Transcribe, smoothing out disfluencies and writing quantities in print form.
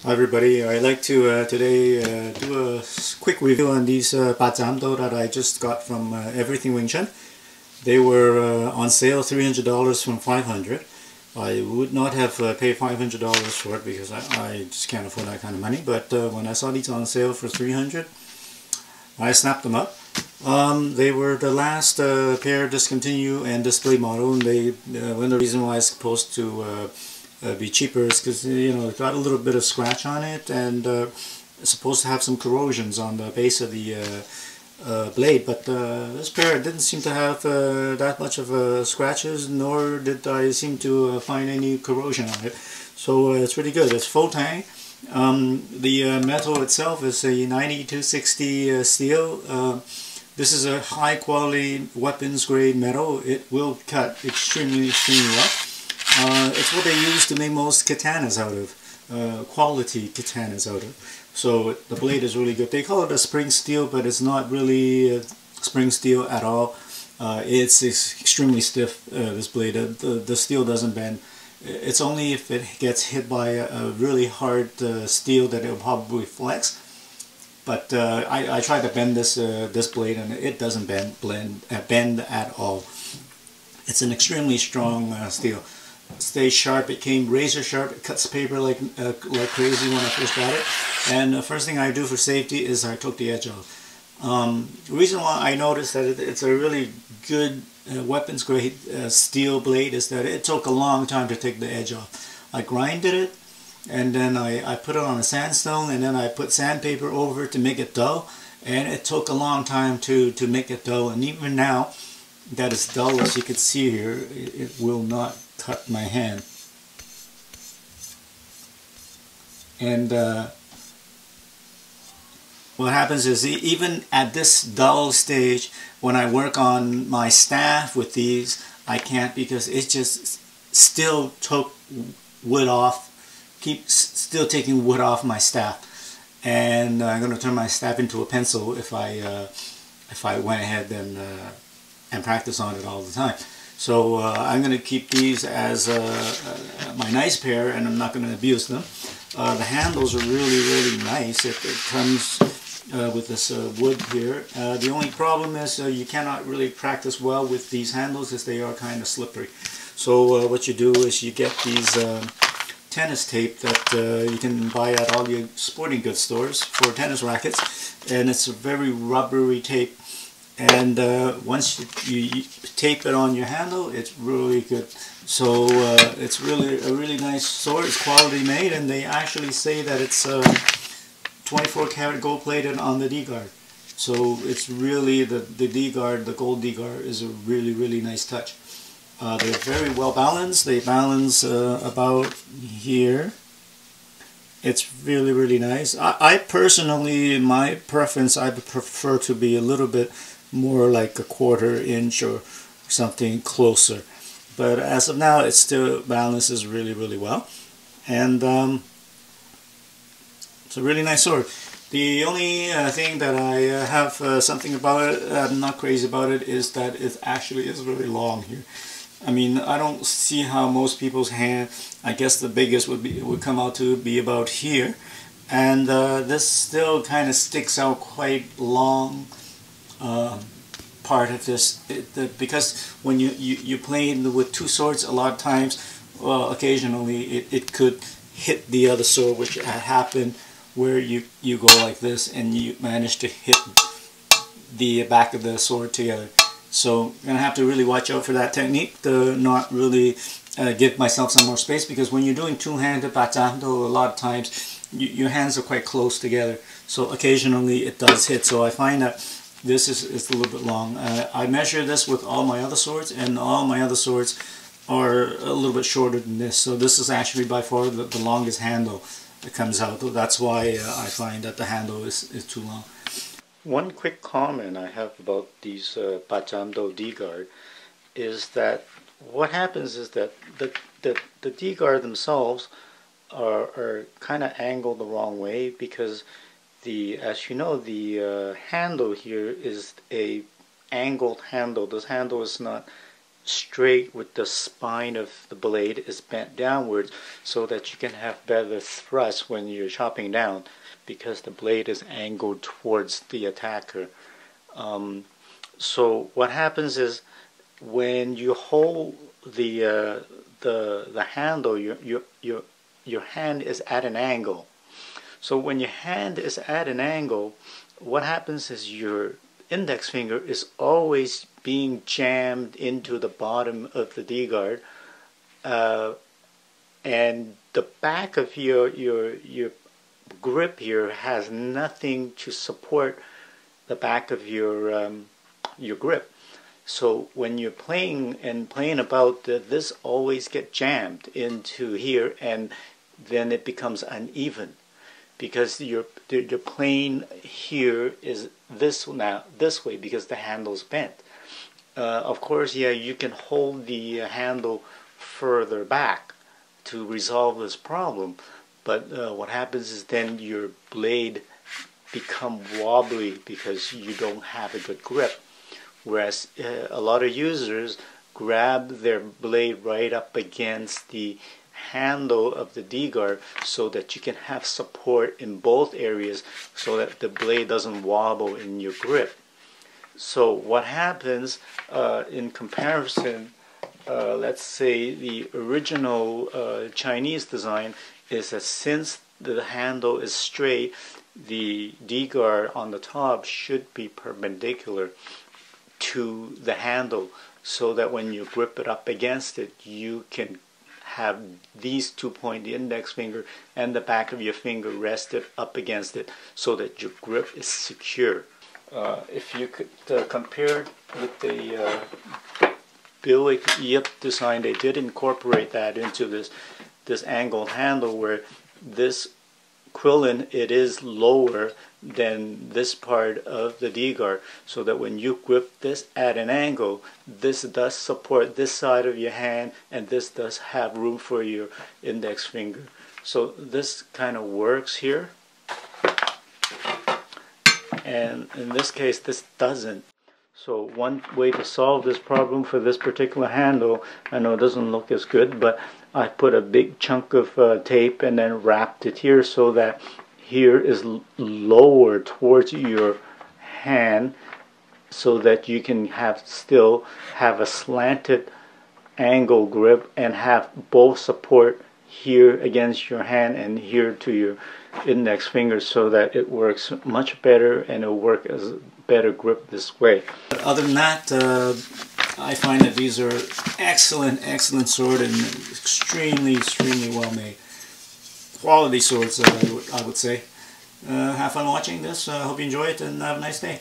Hi everybody, I'd like to today do a quick review on these Bart that I just got from Everything Wing Chun. They were on sale, $300 from $500. I would not have paid $500 for it because I just can't afford that kind of money, but when I saw these on sale for $300, I snapped them up. They were the last pair discontinued and display model, and one of the reasons why it's supposed to be cheaper is because it got a little bit of scratch on it, and it's supposed to have some corrosions on the base of the blade, but this pair didn't seem to have that much of scratches, nor did I seem to find any corrosion on it. So it's really good. It's full tang. The metal itself is a 9260 steel. This is a high quality weapons grade metal. It will cut extremely well. It's what they use to make most katanas out of, quality katanas out of. So the blade is really good. They call it a spring steel, but it's not really spring steel at all. It's extremely stiff, this blade. The steel doesn't bend. It's only if it gets hit by a really hard steel that it'll probably flex. But I tried to bend this blade, and it doesn't bend at all. It's an extremely strong steel. It stays sharp. It came razor sharp. It cuts paper like crazy when I first got it. And the first thing I do for safety is I took the edge off. The reason why I noticed that it's a really good weapons grade steel blade is that it took a long time to take the edge off. I grinded it, and then I put it on a sandstone, and then I put sandpaper over it to make it dull, and it took a long time to make it dull. And even now that it's dull, as you can see here, it will not cut my hand. And what happens is, even at this dull stage, when I work on my staff with these, I can't, because it just still took wood off, keeps still taking wood off my staff. And I'm going to turn my staff into a pencil if I went ahead and practice on it all the time. So I'm going to keep these as my nice pair, and I'm not going to abuse them. The handles are really nice. It comes with this wood here. The only problem is you cannot really practice well with these handles, as they are kind of slippery. So what you do is you get these tennis tape that you can buy at all your sporting goods stores for tennis rackets, and it's a very rubbery tape. And once you tape it on your handle, it's really good. So it's really a really nice sword. It's quality made, and they actually say that it's 24 karat gold plated on the D-guard. So it's really, the D-guard, the gold D-guard is a really nice touch. They're very well balanced. They balance about here. It's really nice. I personally, my preference, I prefer to be a little bit more like a 1/4 inch or something closer. But as of now, it still balances really well. And it's a really nice sword. The only thing that I have something about it, I'm not crazy about it, is that it actually is really long here. I mean, I don't see how most people's hand, I guess the biggest would come out to be about here. And this still kind of sticks out quite long. Part of this, because when you play with two swords, a lot of times, well, occasionally it could hit the other sword, which happened where you go like this and you manage to hit the back of the sword together. So I'm gonna have to really watch out for that technique, to not really give myself some more space, because when you're doing two-handed Bart, a lot of times your hands are quite close together. So occasionally it does hit. So I find that this is a little bit long. I measure this with all my other swords, and all my other swords are a little bit shorter than this. So this is actually by far the longest handle that comes out. That's why I find that the handle is too long. One quick comment I have about these Bart D-guard is that what happens is that the D-guard themselves are kind of angled the wrong way, because as you know, the handle here is a angled handle. This handle is not straight with the spine of the blade is bent downwards, so that you can have better thrust when you're chopping down, because the blade is angled towards the attacker. So what happens is, when you hold the handle, your hand is at an angle. So when your hand is at an angle, what happens is your index finger is always being jammed into the bottom of the D guard, and the back of your grip here has nothing to support the back of your grip. So when you're playing about, this always gets jammed into here, and then it becomes uneven, because you're playing here is this way, because the handle's bent. Of course, yeah, you can hold the handle further back to resolve this problem, but what happens is then your blade become wobbly because you don't have a good grip. Whereas a lot of users grab their blade right up against the handle of the D guard, so that you can have support in both areas, so that the blade doesn't wobble in your grip. So what happens in comparison, let's say the original Chinese design is that since the handle is straight, the D guard on the top should be perpendicular to the handle, so that when you grip it up against it, you can have these 2 points, the index finger and the back of your finger, rested up against it, so that your grip is secure. If you could compare with the Billick Yip design, they did incorporate that into this angled handle, where this quillin, it is lower than this part of the D guard, so that when you grip this at an angle, this does support this side of your hand, and this does have room for your index finger. So this kind of works here, and in this case this doesn't. So one way to solve this problem for this particular handle, I know it doesn't look as good, but I put a big chunk of tape and then wrapped it here, so that here is lower towards your hand, so that you can still have a slanted angle grip and have both support here against your hand and here to your index finger, so that it works much better, and it'll work as a better grip this way. But other than that, I find that these are excellent sword, and extremely well made. Quality swords, I would say. Have fun watching this. Hope you enjoy it, and have a nice day.